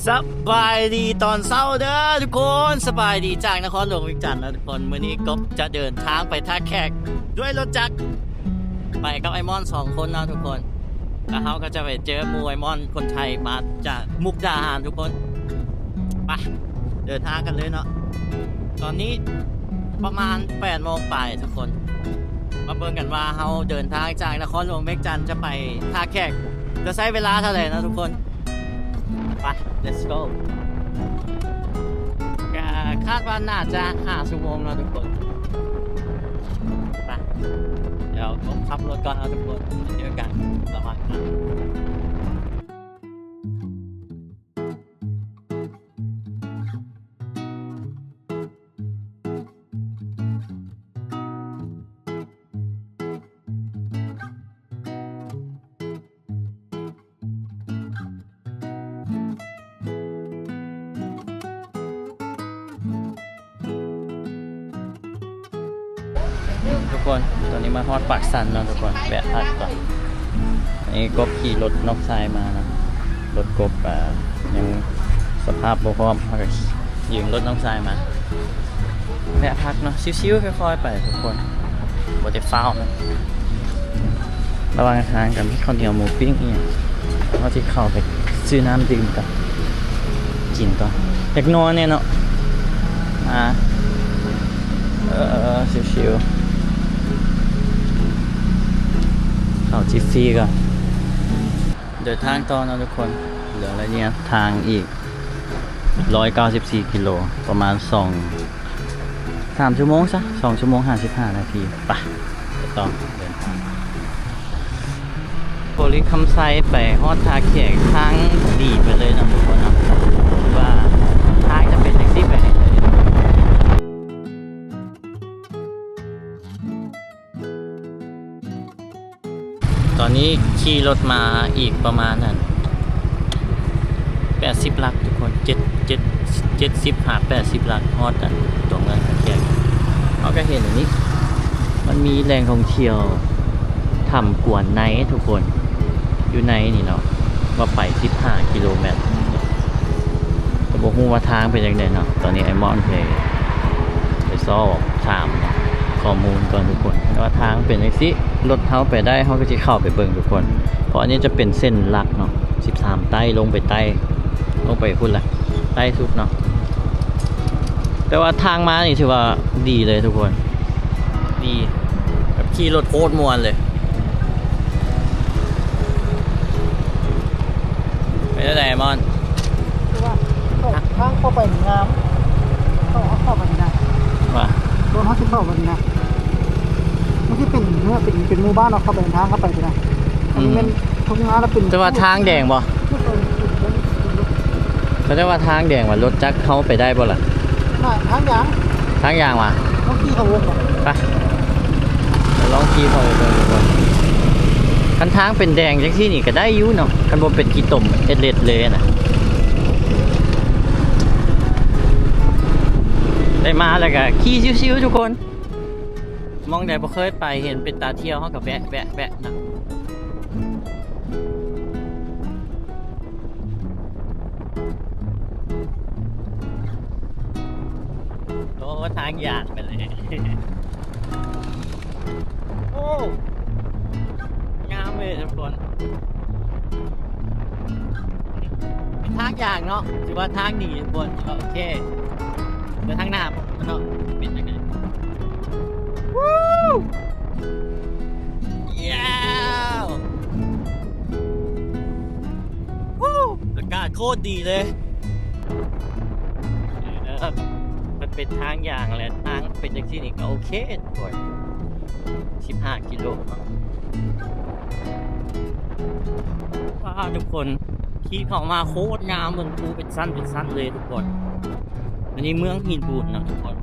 สบายดีตอนเช้าเด้อทุกคนสบายดีจากนครหลวงวิจันทร์นะทุกคนมื้อนี้ก็จะเดินทางไปท่าแขกด้วยรถจักรไปกับไอมอน2 คนนะทุกคนแล้วเขาก็จะไปเจอหมู่ไอมอนคนไทยมาจากมุกดาหารทุกคนไปเดินทางกันเลยเนาะตอนนี้ประมาณ8 โมงไปทุกคนมาเบิ่งกันว่าเขาเดินทางจากนครหลวงวิจันทร์จะไปท่าแขกจะใช้เวลาเท่าไหร่นะทุกคนไป let's go คาดว่าน่าจะ5 ชั่วโมงแล้วทุกคนไปเดี๋ยวผมขับรถก่อนนะทุกคนเจอกันระหว่างทางทุกคนตอนนี้มาฮอดปากสันแล้วทุกคนแวะพักก่อนอันนี้กบขี่รถนอกซ้ายมานะรถกบยังสภาพบ่พร้อมเขาก็ยืมรถนอกซ้ายมาแวะพักเนาะชิวๆค่อยๆไปทุกคนบ่ได้ฟ้าวนะระหว่างทางกับมีข้าวเหนียวหมูปิ้งอีกเขาที่เข้าไปซื้อน้ำดื่มกันกินก่อนเล็กน้อยเนี่ยเนาะชิวๆเข้าจิฟฟี่ก่อนเดินทางต่อนะทุกคนเหลืออะไรเนี่ยทางอีก194 กิโลประมาณ3 ชั่วโมงซะ2 ชั่วโมง 55 นาทีไปต่อเดินทางโพลิคำไซไปฮอดท่าแขกทางดีไปเลยนะทุกคนนะว่าทางจะเป็นแท็กซี่ไปไหนเลยตอนนี้ขี่รถมาอีกประมาณนั้น80 ลักทุกคน70 หา 80 ลักฮอดอ่ะตรงนั้นแขกเราก็เห็นอย่างนี้มันมีแหล่งท่องเที่ยวทำกวนไนท์ทุกคนอยู่ในนี่เนาะว่าไป15 กิโลเมตรแต่บอกว่าทางเป็นยังไงเนาะตอนนี้ไอมอนไปซ่อถามข้อมูลก่อนทุกคนว่าทางเป็นยังสิรถเท้าไปได้เขาก็จะเข้าไปเบิ่งทุกคนเพราะอันนี้จะเป็นเส้นหลักเนาะ13 ไต้ลงไปใต้ลงไปพุ่นละใต้สุดเนาะแต่ว่าทางมานี่ถือว่าดีเลยทุกคนดีแบบขี่รถโคตรมวนเลยไปได้ไหนมอนคือว่าทางเข้าไปงามเข้าไปนะว่าโดนเขาจะเข้าไปนะไม่ใช่เป็นเนื้อเป็นหมู่บ้านเราเข้าไปทางเข้าไปนะอันนี้เป็นทุ่งนาแล้วเป็นจะว่าทางแดงบ่เขาจะว่าทางแดงว่ารถจักรเข้าไปได้บ่ล่ะทางยางว่ะต้องขี่เขาวงไปลองขี่เขาเลยทุกคนคันทางเป็นแดงจังที่นี่ก็ได้อยู่เนาะคันบ่เป็นขี้ต่มเอดเลดเลยน่ะได้มาแล้วก็ขี่ชิวๆทุกคนมองได้บ่เคยไปเห็นเป็นตาเที่ยวเฮาก็แวะนะโอ้ทางยากไปเลยโอ้งามเลยทุกคนเป็นทางยากเนาะถือว่าทางดีทุกคนโอเคเดี๋ยวทางหน้าเนาะเป็นยังไงวู้ยาววู้อากาศโคตรดีเลยนะครับมันเป็นทางอย่างแหละทางเป็นอย่างที่นี่ก็โอเคทุกคน15 กิโลว้าวทุกคนขี่เข้ามาโคตรงามเมืองภูเป็นสั้นเลยทุกคนอันนี้เมืองหินปูนนะทุกคน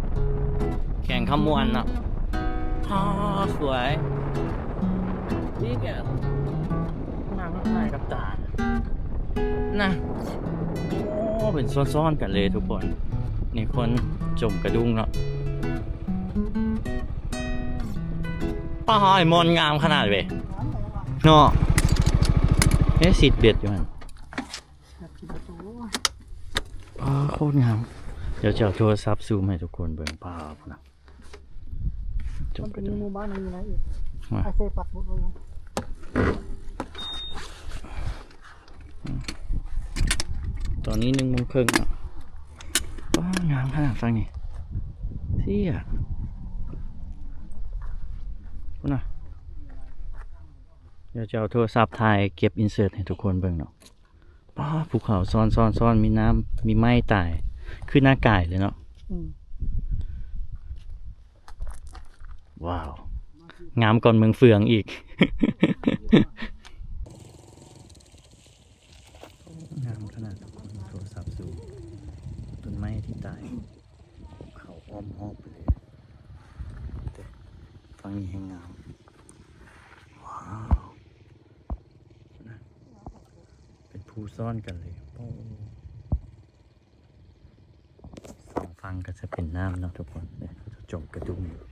แข่งขมวนนะสวยนี่แกนั่งถ่ายกับตานะโอ้เป็นซ้อนๆกันเลยทุกคนนี่คนจมกระดุงเนาะป้าหอยมอนงามขนาดเว้ยเนาะสิทธิ์เด็ดอยู่มัน โคตรงามเดี๋ยวจะเอาโทรศัพท์ซูมให้ทุกคนเบิ่งภาพนะจ มั บ น ไป เป็น ดู หมู่บ้านมีอะไรอีก มา ไอเซปักหมดเลย ตอนนี้1:30อ่ะว้างามขนาดฟังนี่เสียคุณน่ะเดี๋ยวจะเอาโทรศัพท์ถ่ายเก็บอินเสิร์ตให้ทุกคนเบิ่งเนาะภูเขาซ้อนมีน้ำมีไม้ตายคือหน้ากายเลยเนาะ อืม ว้าว งามก่อนเมืองเฟืองอีก งามขนาดคนโทรศัพท์สูงต้นไม้ที่ตายเขาอ้อมหอบไปเลยแต่ฟังนี้ให้งาม ว้าวนะเป็นภูซ่อนกันเลยโอ้สองฝั่งก็จะเป็นน้ำเนาะทุกคนเนี่ยจะจมกระดุมอยู่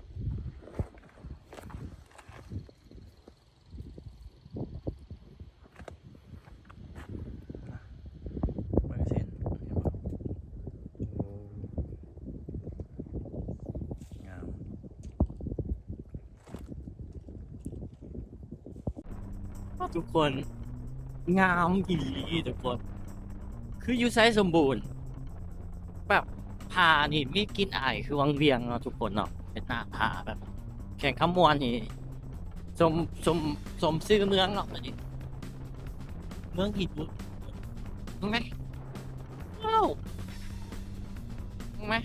100%เห็นบ่โอ้งามทุกคนงามอีหลีทุกคน คืออยู่ไซสมบูรณ์ แบบผานี่มีกลินอายคือวังเวียงเนาะทุกคนเนาะเป็นหน้าผาแบบ แข่งขมวนนี่สมสมสมชื่อเมืองเนาะอันนี้เมืองหินเห็นไหมว้าวเห็นไหม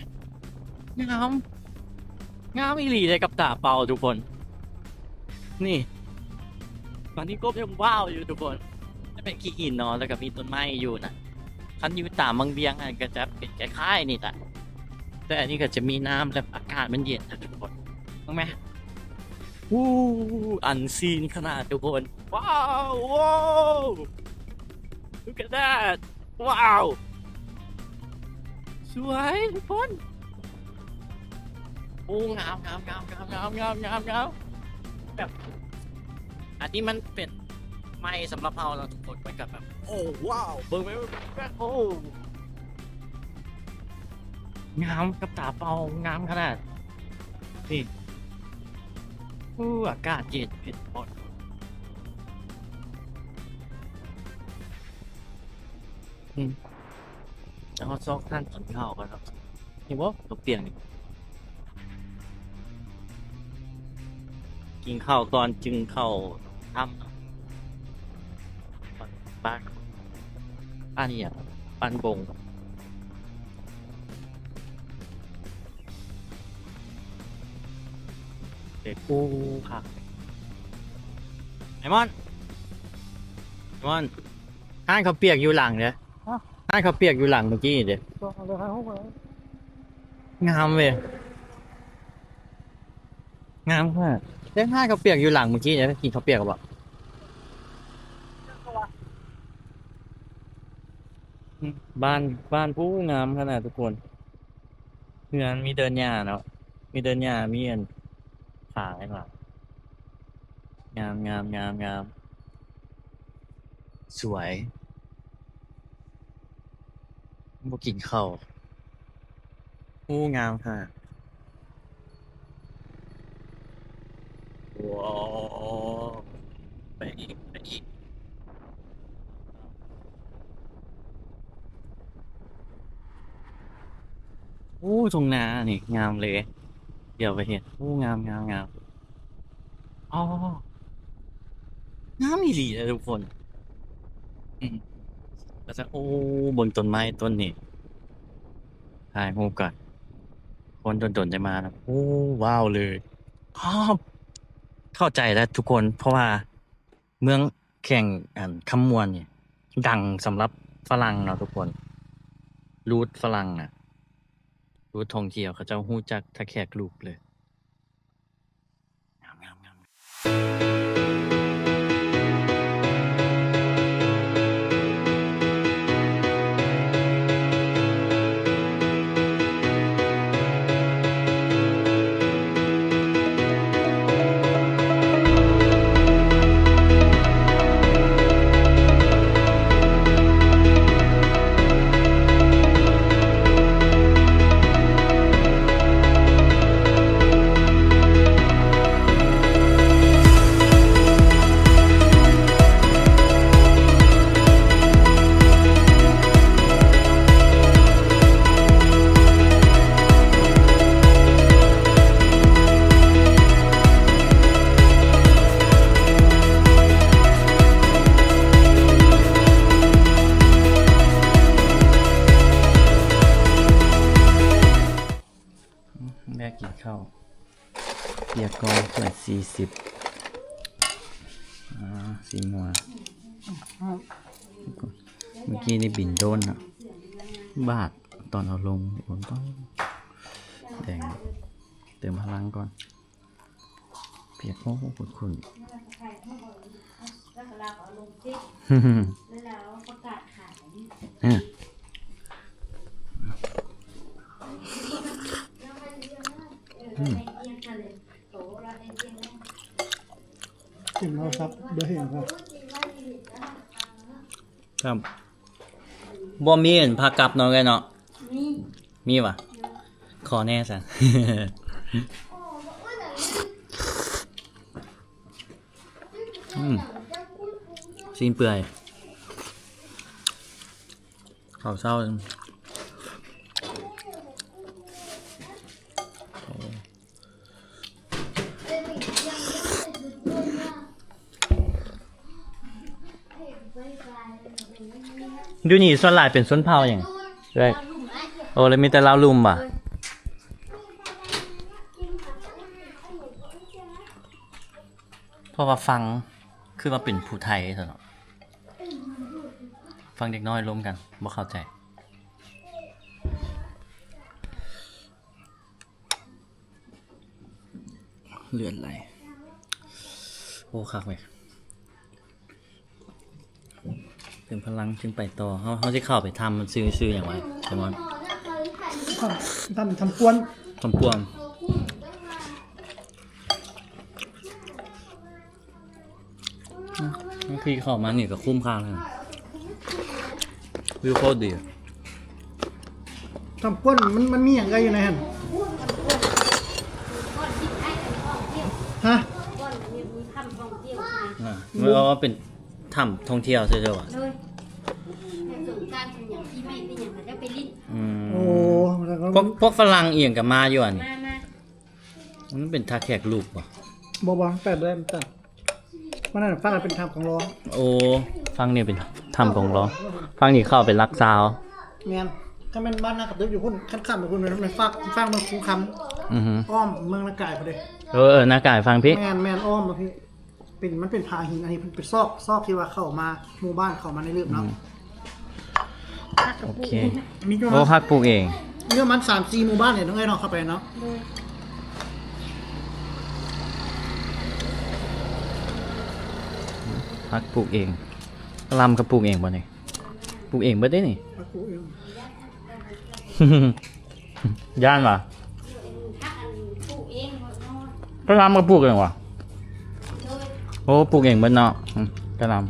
งามงามอีหลีเลยกับตาเปล่าทุกคน นี่ตอนนี้ก็ยังว้าวอยู่ทุกคนจะเป็นขี้หินเนาะแล้วก็มีต้นไม้อยู่นะคันอยู่ตามบางเบียงก็จะเป็นคล้ายๆนี่แหละแต่อันนี้ก็จะมีน้ำและอากาศมันเย็นนะทุกคนเห็นไหมวู้อันซีนขนาดทุกคนว้าวว้าว look at that ว้าวสวยทุกคนโอ้งามแบบอันนี้มันเป็นไม้สำหรับเราทุกคนไปกับแบบโอ้ว้าวเบิ่งไปโอ้งามกับตาเปล่างามขนาดนี่อากาศเย็นเผ็ดร้อนแล้วก็ซอกท่านกินข้าวกันครับนี่ว่าตกเตียงนี่กินข้าวตอนจึงเข้าถ้ำบ้านนี่อ่ะบ้านบงเด็กกูค่ะไอมอนห้างเขาเปียกอยู่หลังเนี่ยห้างเขาเปียกอยู่หลังเมื่อกี้เดี๋ยว ก็เอาเลยให้ห้องเลย งามเว้ยงามมากเรื่องห้างเขาเปียกอยู่หลังเมื่อกี้เนี่ยกินเขาเปียกกับบอกบ้านผู้งามขนาดทุกคนเฮือนมีเดินหญ้าเนาะมีเดินหญ้ามีอันผาอะไรบ้างงามสวยบ่กินข้าวผู้งามค่ะว้าวไปอีกโอ้ตรงนานี่งามเลยเดี๋ยวไปเห็นโอ้งามอ๋องามอีหลีเลยทุกคนแล้วจะโอ้บนต้นไม้ต้นนี้ถ่ายรูปก่อนคนโดนๆจะมานะโอ้ว้าวเลยเข้าใจแล้วทุกคนเพราะว่าเมืองแข่งคำมวนเนี่ยดังสำหรับฝรั่งเนาะทุกคนรูทฝรั่งนะรูทท่องเที่ยวเขาจะฮู้จักถ้าแขกลูกเลยงาม ข้าวเบียร์กองถ้วย40สีมัวเมื่อกี้นี่บินโดนนะบาทตอนเอาลงผมต้องแดงเติมพลังก่อนเปียกโอ้โหขุ่นกินแล้วครับเดี๋ยวเห็นครับ ครับบ่มีเห็นพากับเนาะไงเนาะมีวะขอแน่สัน ซีนเปื่อยข้าวเศร้าดูนี่ส่วนหลายเป็นส้นเผาอย่างไรโอ้เลยมีแต่ลาวลุมป่ะเพราะว่าฟังคือมาเป็นผู้ไทยซะเนาะฟังเด็กน้อยล้มกันบ่เข้าใจเลือดไหลโอ้คักเว้ยเติมพลังจึงไปต่อเขาจะเข้าไปทำมันซื้ออย่างไรใช่ไหมทำกวนทำกวนบางทีเข้ามานี่ก็คุ้มค่าเลยวิวโคตรดีทำกวนมันมีอย่างไรอยู่ในหันฮะเมื่อว่าเป็นถ้ำท่องเที่ยวใช่ไหมวะโอ้พวกฝรั่งเอียงกับมาอยู่อันนี้มันเป็นท่าแขกลูกป่ะบ่8 เดือนจ้ะมันนั่นฟังเป็นธรรมของร้องโอ้ฟังนี่เป็นธรรมของร้องฟังนี่เข้าเป็นรักสาวแม่นถ้าเป็นบ้านนากับเด็กอยู่พุ่นขั้นๆอยู่พุ่นเลยฟังมันคุ้มคำอ้อมเมืองนากายไปเลยนากายฟังพี่แม่นอ้อมมาพี่มันเป็นพาหินอันนี้เป็นซอกที่ว่าเข้ามาหมู่บ้านเข้ามาในเรื่องเนาะโอเคโอ้พักปลูกเองเรื่องมัน 3-4 หมู่บ้านเนี่ยน้องเอ้ยเนาะเข้าไปเนาะพักปลูกเองลำกับปลูกเองบ่เนี่ยปลูกเองบ่ได้นี่ย่านป่ะก็ลำกับปลูกเองวะโอ้ปลูกเองบ่เนาะกระลำ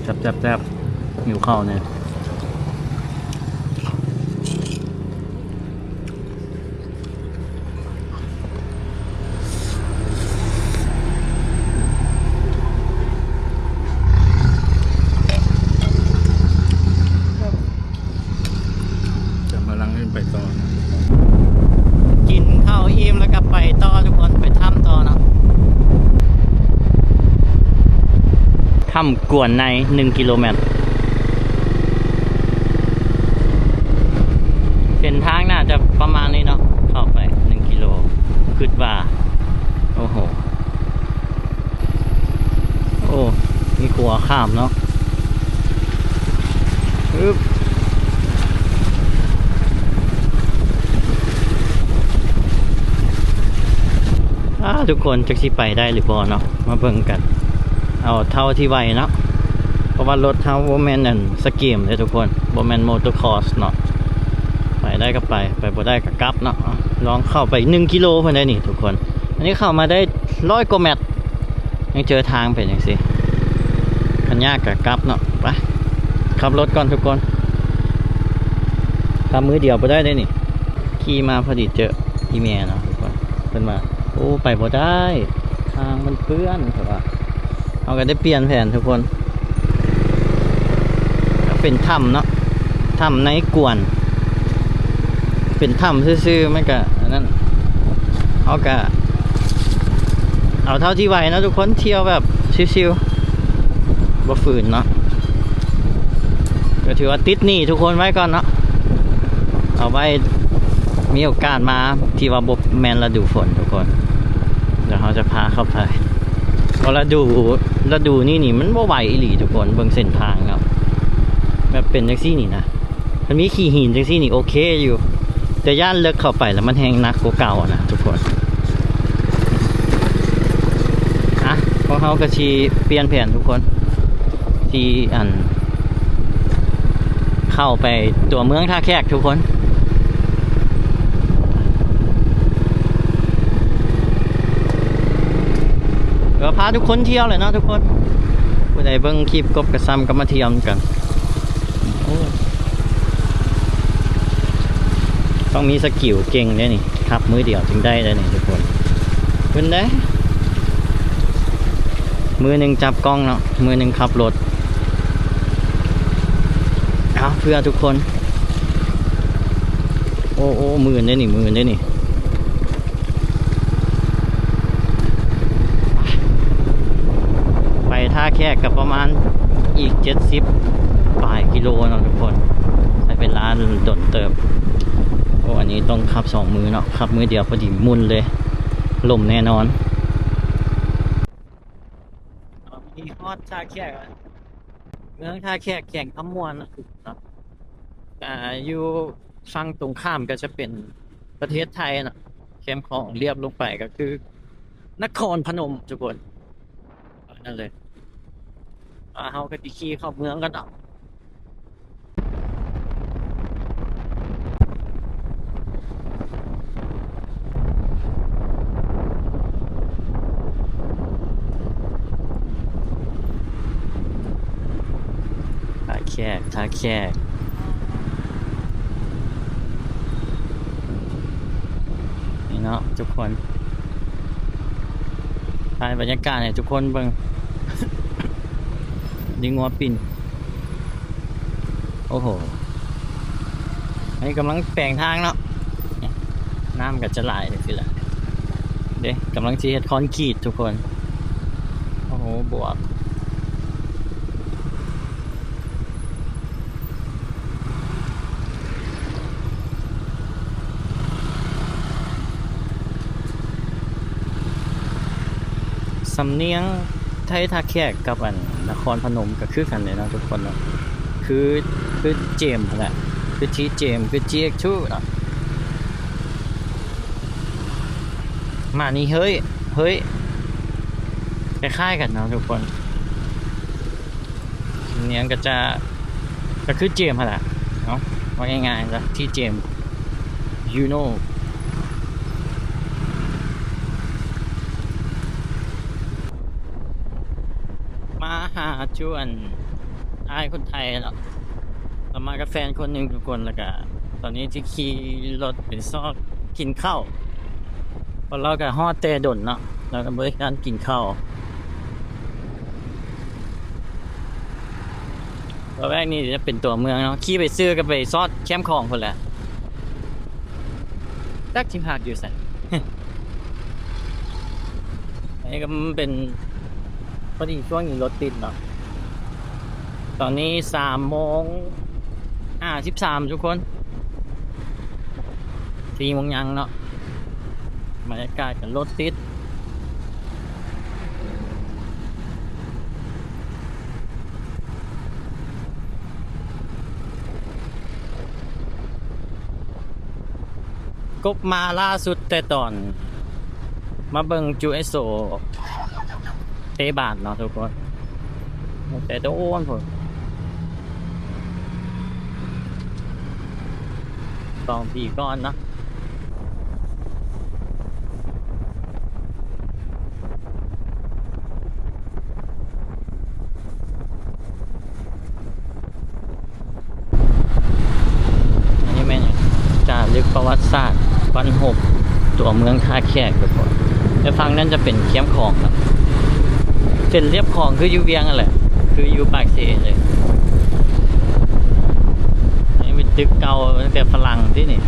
แซ่บหิวข้าวเนี่ยไปต่อกินข้าวอิ่มแล้วก็ไปต่อทุกคนไปถ้ำต่อเนาะถ้ำกวนใน1 กิโลเมตรเส้นทางน่าจะประมาณนี้เนาะเข้าไป1 กิโลคิดว่าโอ้โหโอ้มีกลัวข้ามเนาะทุกคนจะสิไปได้หรือบ่เนาะมาเบิ่งกันเอาเท่าที่ไหวเนาะเพราะว่ารถเท่าโบแมนนั่นสกีมเลยทุกคนโบแมนมอเตอร์คอร์สเนาะไปได้ก็ไปบ่ได้ก็กลับเนาะลองเข้าไป1 กิโลเพิ่นได้นี่ทุกคนอันนี้เข้ามาได้100 กว่าเมตรยังเจอทางเป็นจังซี่คันยากก็กลับเนาะไปขับรถก่อนทุกคนขับมือเดียวบ่ได้นี่ขี่มาพอดีเจออีเมลเนาะทุกคนเพิ่นว่าโอ้ไปบ่ได้ทางมันเปื้อนแต่ว่าเอาก็ได้เปลี่ยนแผนทุกคนก็เป็นถ้ำเนาะถ้ำในกวนเป็นถ้ำซื่อๆไม่กะนั่นเอากะเอาเท่าที่ไหวนะทุกคนเที่ยวแบบชิวๆบ่ฝืนเนาะ ก็ถือว่าติดหนี่ทุกคนไว้ก่อนเนาะเอาไว้มีโอกาสมาที่ว่าบบแมนฤดูฝนทุกคนเดี๋ยวเขาจะพาเข้าไปเพราะฤดูนี่มันบ่ไหวอีหลีทุกคนเบิ่งเส้นทางครับแบบเป็นจังซี่นี่นะมันมีขี่หินจังซี่นี่โอเคอยู่แต่ย่านเลิกเข้าไปแล้วมันแห้งนักกว่าเก่านะทุกคนพวกเขาก็ชีเปลี่ยนแผนทุกคนที่เข้าไปตัวเมืองท่าแขกทุกคนก็พาทุกคนเที่ยวเลยเนาะทุกคนผู้ใดเบิ่งคลิปกบกระซำก็มาเที่ยวกันต้องมีสกิลเก่งเลยนี่ขับมือเดียวจึงได้เลยนี่ทุกคนเป็นได้มือหนึ่งจับกล้องเนาะมือหนึ่งขับรถเอาเพื่อทุกคนโอ้มือได้นี่ไปท่าแขกกับประมาณอีก70ปลายกิโลเนาะทุกคนใช้เป็นร้านดนเติบโอ้อันนี้ต้องขับ2 มือเนาะขับมือเดียวพอดีมุนเลยล่มแน่นอนมีฮอดท่าแขกเมืองท่าแขกแข่งขมวนนะอยู่ฝั่งตรงข้ามก็จะเป็นประเทศไทยนะเข้มของเรียบลงไปก็คือนครพนมทุกคนนั่นเลยเฮาก็ติขี่เข้าเมืองกันเอาท่าแขกนี่เนาะทุกคนถ่ายบรรยากาศเนี่ยทุกคนเบิ่ง ดิงัวปิ่นโอ้โหอันนี้กำลังแปลงทางเนาะน้ำก็จะไหลเลยสิละเด้กำลังจะเฮ็ดคอนกรีตทุกคนโอ้โหบวกสำเนียงไทยท่าแขกกับนครพนมก็คือกันเลยนะทุกคนเนาะคือเจมส์แหละคือที่เจมส์คือ GX2 เนาะมานี่เฮ้ยคล้ายๆกันเนาะทุกคนสำเนียงก็คือเจมส์แหละเนาะว่าง่ายๆแล้วที่เจมส์ you knowมาหาชวนอายคนไทยแล้วเรามากับแฟนคนหนึ่งทุกคนแล้วก็ตอนนี้ที่ขี่รถเป็นซอกกินข้าวพอเราก็ฮอดเตะดนเนาะเราก็บริการกินข้าวตอนแรกนี่จะเป็นตัวเมืองเนาะขี่ไปซื้อก็ไปซอดแคมป์ของคนแหละตักที่พักอยู่ใส่ อันนี้ก็มันเป็นพอดีช่วงนี้รถติดเนาะตอนนี้3:53ทุกคน4 โมงยังเนาะบรรยากาศกับรถติดกบมาล่าสุดแต่ตอนมาเบิ่งจูเอโซเตะบาทเนาะทุกคนแต่โดนผม2 ปีก่อนนะอันนี้แม่นจารึกประวัติศาสตร์วัน6ตัวเมืองท่าแขกทุกคนแต่ฝั่งนั้นจะเป็นเข้มของครับเส้นเรียบคลองคืออยู่เวียงนั่นแหละคืออยู่ปากเสเลยนี่เป็นตึกเก่าตั้งแต่ฝรั่งที่นี่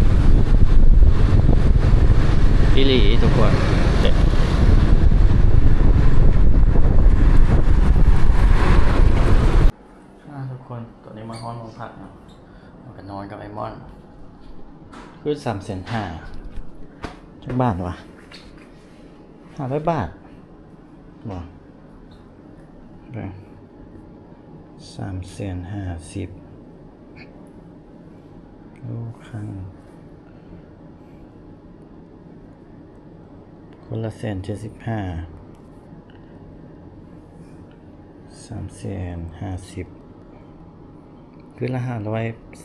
อิหลีทุกคนทุกคนตอนนี้มาฮ้อนของผัก กับไอมอนคือ350,000จักบาทวะ500 บาทบ่ไป350,000ลูกครั้งคนละ175,000 350,000คือละ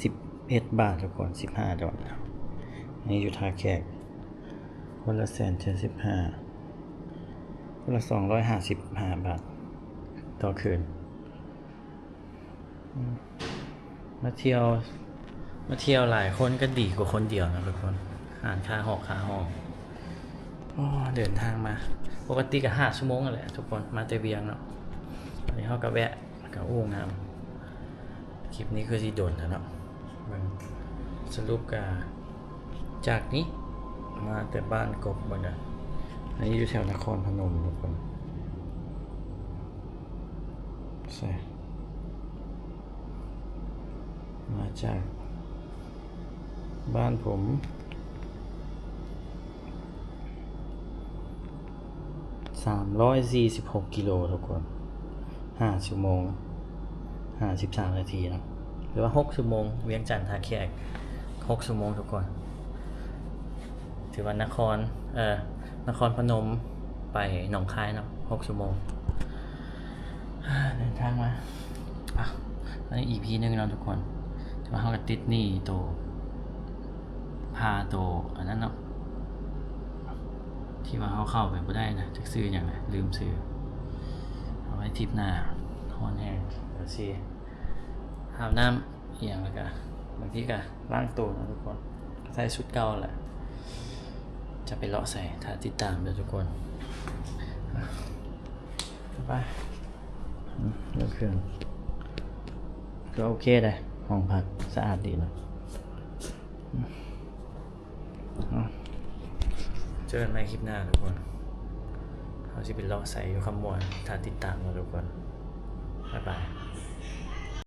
511 บาททุกคน15 ดอลลาร์นี่อยู่ท่าแขกคนละ175,000คนละ255 บาทต่อคืนมาเที่ยวหลายคนก็ดีกว่าคนเดียวนะทุกคนหารค่าหอกค่าห้องเดินทางมาปกติก็5 ชั่วโมงนั่นแหละทุกคนมาแต่เวียงเนาะอันนี้เขาก็แวะกับอู้งามคลิปนี้คือสิโดนแล้วเนาะมันสรุปกันจากนี้มาแต่บ้านกบบันนะอันนี้อยู่แถวนครพนมทุกคนใช่มาจากบ้านผม346 กิโลทุกคน5 ชั่วโมง53 นาทีนะหรือว่า6 ชั่วโมงเวียงจันทร์ท่าแขก6 ชั่วโมงทุกคนถือว่านครพนมไปหนองคายเนาะ6 ชั่วโมงเดินทางมาอันนี้ EP 1เนาะทุกคนถือว่าเขาก็ติดหนี้โตพาโตอันนั้นเนาะที่ว่าเขาเข้าไปไม่ได้นะจักซื้ออย่างไรลืมซื้อเอาไว้ทริปหน้าฮอนแห้งเดี๋ยวสิอาบน้ำเอียงแล้วก็บางทีก็ล้างตัวนะทุกคนใส่ชุดเก่าแหละจะไปเลาะใส่ถ้าติดตามเดี๋ยวทุกคนไปเลิกเครื่องก็โอเคเลยห้องพักสะอาดดีนะเจอกันใหม่คลิปหน้าทุกคนเขาจะเป็นเลาะใส่อยู่ขมวนถ้าติดตามนะทุกคนบ๊ายบาย